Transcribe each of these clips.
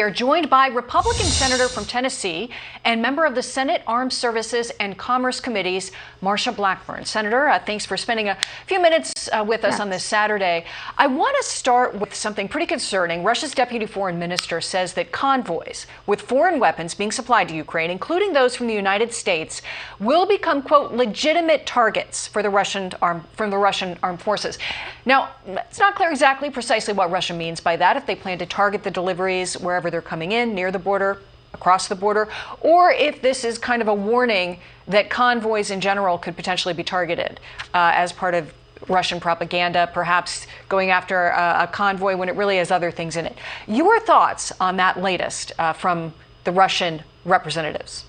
We are joined by Republican Senator from Tennessee and member of the Senate Armed Services and Commerce Committees, Marsha Blackburn. Senator, thanks for spending a few minutes with us on this Saturday. I want to start with something pretty concerning. Russia's deputy foreign minister says that convoys with foreign weapons being supplied to Ukraine, including those from the United States, will become, quote, legitimate targets for the Russian armed forces. Now, it's not clear exactly precisely what Russia means by that, if they plan to target the deliveries wherever they're coming in, near the border, across the border, or if this is kind of a warning that convoys in general could potentially be targeted as part of Russian propaganda, perhaps going after a convoy when it really has other things in it. Your thoughts on that latest from the Russian representatives?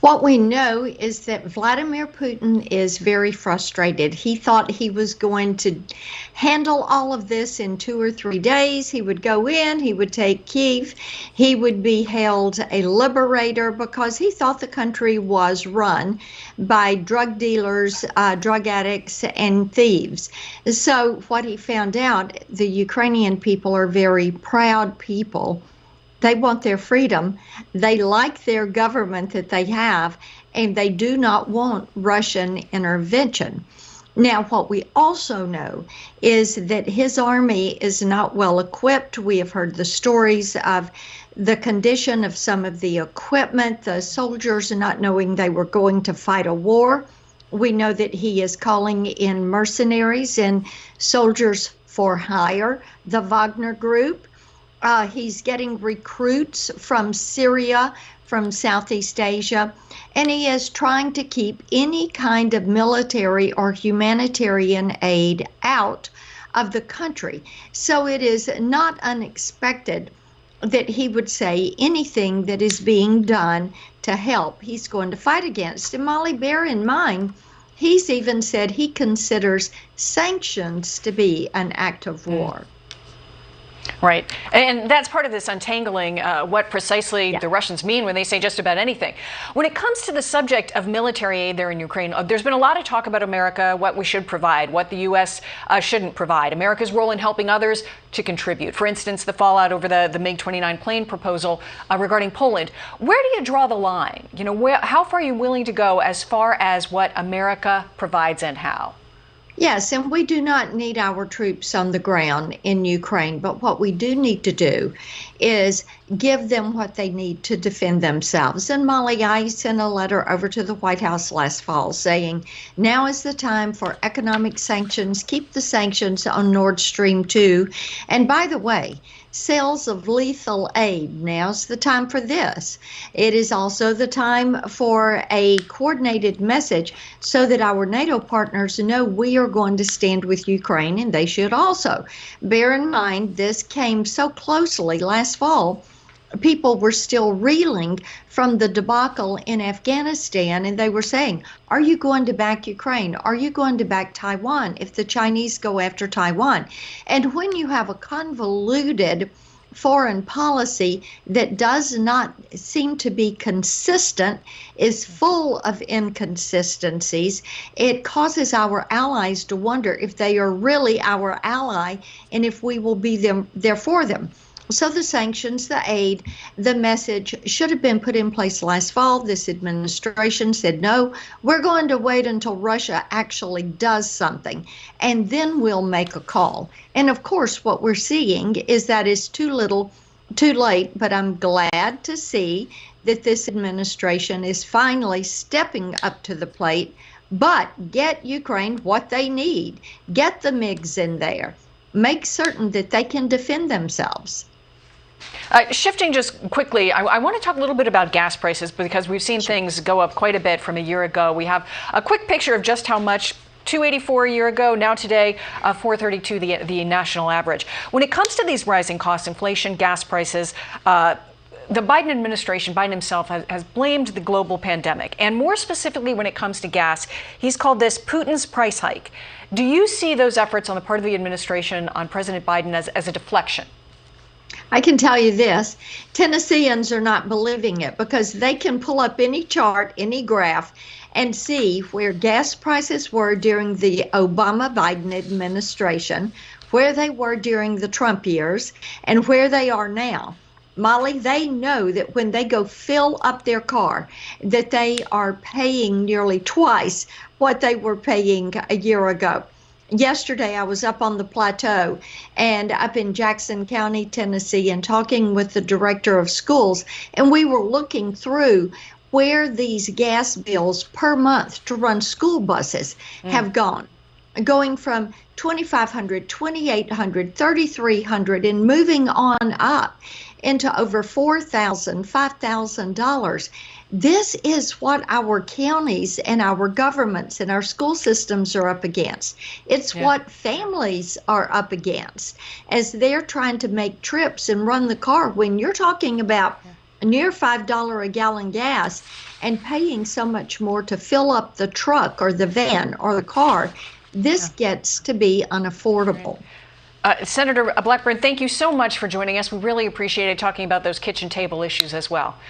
What we know is that Vladimir Putin is very frustrated. He thought he was going to handle all of this in 2 or 3 days. He would go in, he would take Kyiv, he would be hailed a liberator because he thought the country was run by drug dealers, drug addicts, and thieves. So what he found out, the Ukrainian people are very proud people. They want their freedom. They like their government that they have, and they do not want Russian intervention. Now, what we also know is that his army is not well equipped. We have heard the stories of the condition of some of the equipment, the soldiers not knowing they were going to fight a war. We know that he is calling in mercenaries and soldiers for hire, the Wagner Group. He's getting recruits from Syria, from Southeast Asia, and he is trying to keep any kind of military or humanitarian aid out of the country. So it is not unexpected that he would say anything that is being done to help, he's going to fight against. And Molly, bear in mind, he's even said he considers sanctions to be an act of war. Right. And that's part of this untangling what precisely the Russians mean when they say just about anything. When it comes to the subject of military aid there in Ukraine, there's been a lot of talk about America, what we should provide, what the U.S. Shouldn't provide, America's role in helping others to contribute. For instance, the fallout over the MiG-29 plane proposal regarding Poland. Where do you draw the line? You know, how far are you willing to go as far as what America provides and how? Yes, and we do not need our troops on the ground in Ukraine, but what we do need to do is give them what they need to defend themselves. And Molly, I sent a letter over to the White House last fall saying, now is the time for economic sanctions. Keep the sanctions on Nord Stream 2. And by the way, sales of lethal aid, now's the time for this. It is also the time for a coordinated message so that our NATO partners know we are going to stand with Ukraine, and they should also. Bear in mind, this came so closely last fall. People were still reeling from the debacle in Afghanistan, and they were saying, are you going to back Ukraine? Are you going to back Taiwan if the Chinese go after Taiwan? And when you have a convoluted foreign policy that does not seem to be consistent, is full of inconsistencies, it causes our allies to wonder if they are really our ally and if we will be there for them. So the sanctions, the aid, the message should have been put in place last fall. This administration said, no, we're going to wait until Russia actually does something, and then we'll make a call. And of course, what we're seeing is that is too little, too late, but I'm glad to see that this administration is finally stepping up to the plate. But get Ukraine what they need. Get the MiGs in there. Make certain that they can defend themselves. Shifting just quickly, I want to talk a little bit about gas prices because we've seen things go up quite a bit from a year ago. We have a quick picture of just how much. $2.84 a year ago, now today, $4.32, the national average. When it comes to these rising costs, inflation, gas prices, the Biden administration, Biden himself, has blamed the global pandemic. And more specifically, when it comes to gas, he's called this Putin's price hike. Do you see those efforts on the part of the administration on President Biden as a deflection? I can tell you this, Tennesseans are not believing it because they can pull up any chart, any graph, and see where gas prices were during the Obama-Biden administration, where they were during the Trump years, and where they are now. Molly, they know that when they go fill up their car, that they are paying nearly twice what they were paying a year ago. Yesterday, I was up on the plateau and up in Jackson County, Tennessee, and talking with the director of schools, and we were looking through where these gas bills per month to run school buses have gone, going from 2,500, 2,800, 3,300, and moving on up into over $4,000, $5,000. This is what our counties and our governments and our school systems are up against. It's what families are up against as they're trying to make trips and run the car. When you're talking about near $5 a gallon gas and paying so much more to fill up the truck or the van or the car, this gets to be unaffordable. Senator Blackburn, thank you so much for joining us. We really appreciated talking about those kitchen table issues as well.